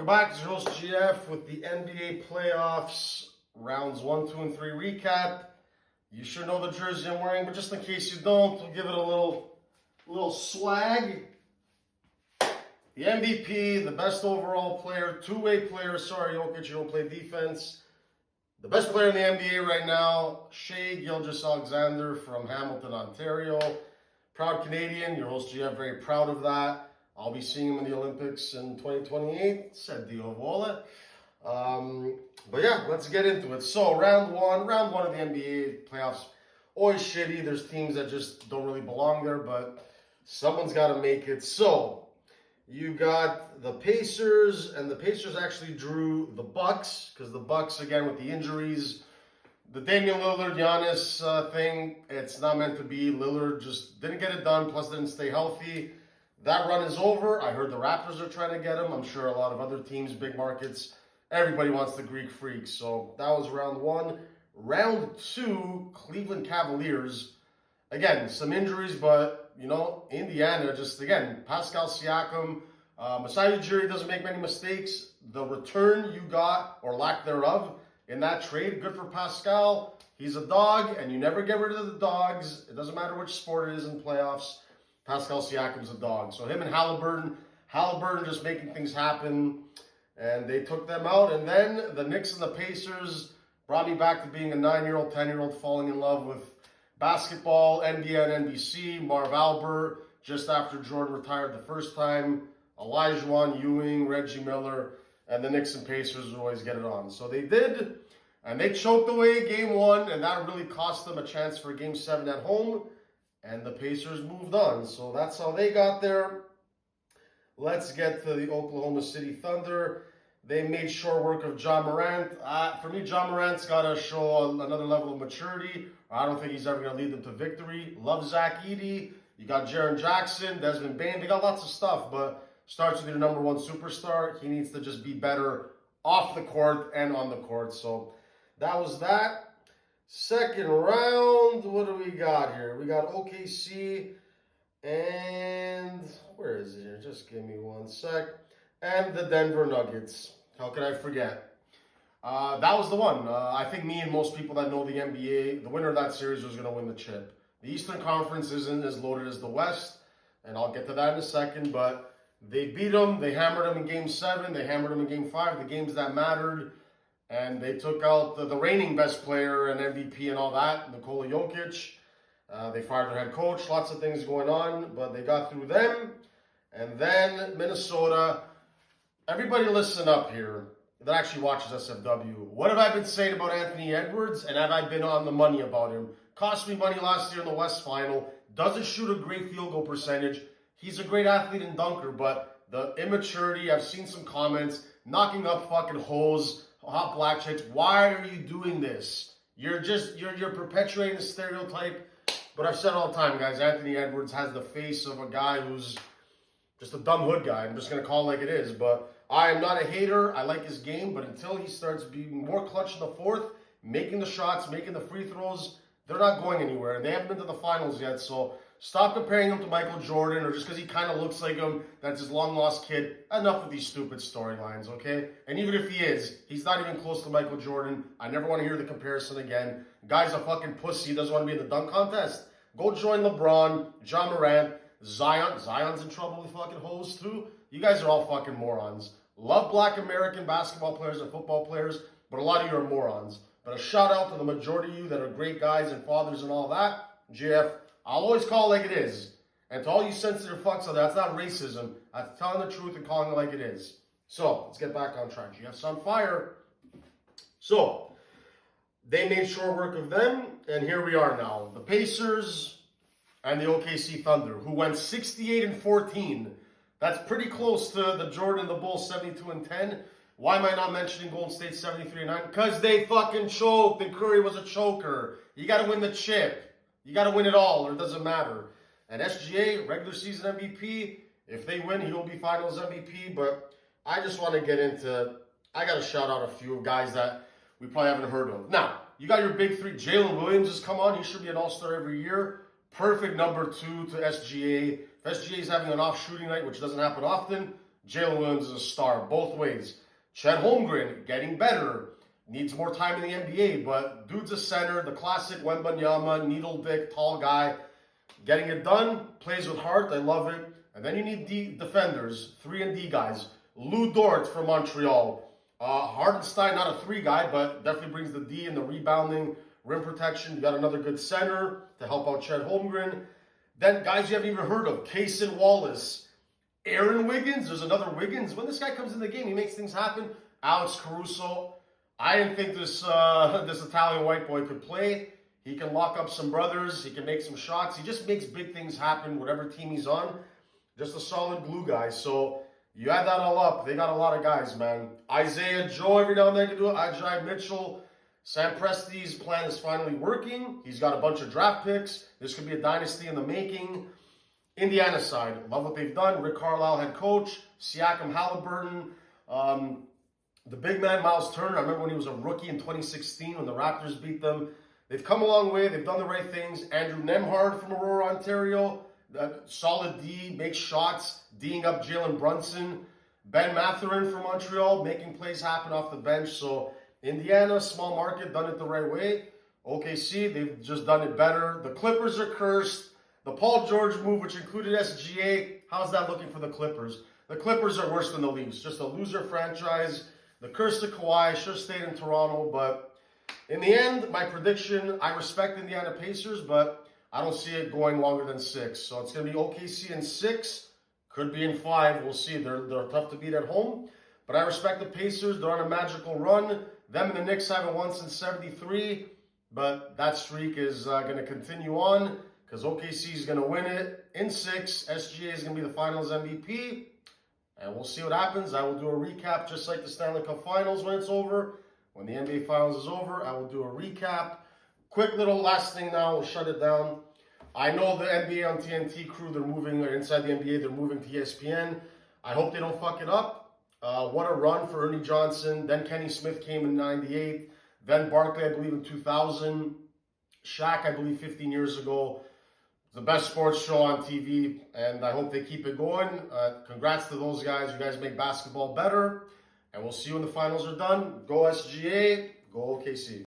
back. It's your host GF with the NBA playoffs, rounds 1, 2, and 3 recap. You sure know the jersey I'm wearing, but just in case you don't, we'll give it a little swag. The MVP, the best overall player, two-way player. Sorry, Jokic, you don't play defense. The best player in the NBA right now, Shai Gilgeous-Alexander from Hamilton, Ontario. Proud Canadian. Your host GF, very proud of that. I'll be seeing him in the Olympics in 2028, said Dio Vola. But yeah, let's get into it. So round one of the NBA playoffs, always shitty. There's teams that just don't really belong there, but someone's got to make it. So you got the Pacers, and the Pacers actually drew the Bucks, because the Bucks, again, with the injuries, the Damian Lillard, Giannis thing, it's not meant to be. Lillard just didn't get it done, plus didn't stay healthy. That run is over. I heard the Raptors are trying to get him. I'm sure a lot of other teams, big markets, everybody wants the Greek Freak. So that was round one. Round two, Cleveland Cavaliers. Again, some injuries, but, Indiana just, again, Pascal Siakam. Masai Ujiri doesn't make many mistakes. The return you got, or lack thereof, in that trade, good for Pascal. He's a dog, and you never get rid of the dogs. It doesn't matter which sport it is in playoffs. Pascal Siakam's a dog. So him and Halliburton just making things happen. And they took them out. And then the Knicks and the Pacers brought me back to being a 9-year-old, 10-year-old falling in love with basketball, NBA and NBC, Marv Albert, just after Jordan retired the first time, Olajuwon, Ewing, Reggie Miller, and the Knicks and Pacers would always get it on. So they did, and they choked away game one, and that really cost them a chance for game 7 at home. And the Pacers moved on. So that's how they got there. Let's get to the Oklahoma City Thunder. They made short work of Ja Morant. For me, Ja Morant's got to show another level of maturity. I don't think he's ever going to lead them to victory. Love Zach Edey. You got Jaren Jackson, Desmond Bane. They got lots of stuff, but starts with your number one superstar. He needs to just be better off the court and on the court. So that was that. Second round, what do we got here? We got OKC and, where is it here? Just give me one sec. And the Denver Nuggets. How could I forget? That was the one. I think me and most people that know the NBA, the winner of that series was going to win the chip. The Eastern Conference isn't as loaded as the West, and I'll get to that in a second, but they beat them. They hammered them in Game 7. They hammered them in Game 5, the games that mattered. And they took out the reigning best player and MVP and all that, Nikola Jokic. They fired their head coach, lots of things going on, but they got through them. And then Minnesota. Everybody listen up here that actually watches SFW. What have I been saying about Anthony Edwards, and have I been on the money about him? Cost me money last year in the West Final. Doesn't shoot a great field goal percentage. He's a great athlete and dunker, but the immaturity, I've seen some comments, knocking up fucking hoes, hot black chicks. Why are you doing this? You're perpetuating a stereotype. But I've said all the time, guys, Anthony Edwards has the face of a guy who's just a dumb hood guy. I'm just going to call it like it is. But I am not a hater. I like his game. But until he starts being more clutch in the fourth, making the shots, making the free throws, they're not going anywhere. And they haven't been to the finals yet. So stop comparing him to Michael Jordan, or just because he kind of looks like him, that's his long-lost kid. Enough with these stupid storylines, okay? And even if he is, he's not even close to Michael Jordan. I never want to hear the comparison again. Guy's a fucking pussy. He doesn't want to be in the dunk contest. Go join LeBron, Ja Morant, Zion. Zion's in trouble with fucking hoes, too. You guys are all fucking morons. Love black American basketball players and football players, but a lot of you are morons. But a shout-out to the majority of you that are great guys and fathers and all that. GF, I'll always call it like it is. And to all you sensitive fucks out there, that's not racism. That's telling the truth and calling it like it is. So, let's get back on track. GF's on fire. So, they made short work of them, and here we are now. The Pacers and the OKC Thunder, who went 68-14. That's pretty close to the Jordan and the Bulls 72-10. Why am I not mentioning Golden State 73-9? Because they fucking choked, and Curry was a choker. You got to win the chip. You got to win it all, or it doesn't matter. And SGA, regular season MVP, if they win, he'll be finals MVP. But I just want to get into, I got to shout out a few guys that we probably haven't heard of. Now, you got your big three. Jalen Williams has come on. He should be an all-star every year. Perfect number 2 to SGA. If SGA is having an off shooting night, which doesn't happen often, Jalen Williams is a star both ways. Chet Holmgren getting better. Needs more time in the NBA, but dude's a center, the classic Wembanyama, needle dick, tall guy. Getting it done, plays with heart, I love it. And then you need defenders, 3-and-D guys. Lou Dort from Montreal. Hardenstein, not a 3 guy, but definitely brings the D and the rebounding, rim protection. You got another good center to help out Chet Holmgren. Then guys you haven't even heard of, Cason Wallace. Aaron Wiggins, there's another Wiggins. When this guy comes in the game, he makes things happen. Alex Caruso. I didn't think this Italian white boy could play. He can lock up some brothers. He can make some shots. He just makes big things happen, whatever team he's on. Just a solid glue guy. So you add that all up, they got a lot of guys, man. Isaiah Joe every now and then can do it. Ajay Mitchell. Sam Presti's plan is finally working. He's got a bunch of draft picks. This could be a dynasty in the making. Indiana side, love what they've done. Rick Carlisle head coach. Siakam, Halliburton. The big man, Miles Turner, I remember when he was a rookie in 2016 when the Raptors beat them. They've come a long way. They've done the right things. Andrew Nembhard from Aurora, Ontario. Solid D, makes shots, D'ing up Jalen Brunson. Ben Mathurin from Montreal, making plays happen off the bench. So Indiana, small market, done it the right way. OKC, they've just done it better. The Clippers are cursed. The Paul George move, which included SGA, how's that looking for the Clippers? The Clippers are worse than the Leafs. Just a loser franchise. The curse of Kawhi, should have stayed in Toronto, but in the end, my prediction, I respect Indiana Pacers, but I don't see it going longer than 6. So it's going to be OKC in 6, could be in 5, we'll see. They're tough to beat at home, but I respect the Pacers. They're on a magical run. Them and the Knicks haven't won since 73, but that streak is going to continue on because OKC is going to win it in 6. SGA is going to be the Finals MVP. And we'll see what happens. I will do a recap just like the Stanley Cup Finals when it's over. When the NBA Finals is over, I will do a recap. Quick little last thing now. We'll shut it down. I know the NBA on TNT crew, they're moving inside the NBA. They're moving to ESPN. I hope they don't fuck it up. What a run for Ernie Johnson. Then Kenny Smith came in 98. Then Barkley, I believe, in 2000. Shaq, I believe, 15 years ago. The best sports show on TV, and I hope they keep it going. Congrats to those guys. You guys make basketball better, and we'll see you when the finals are done. Go SGA, go OKC.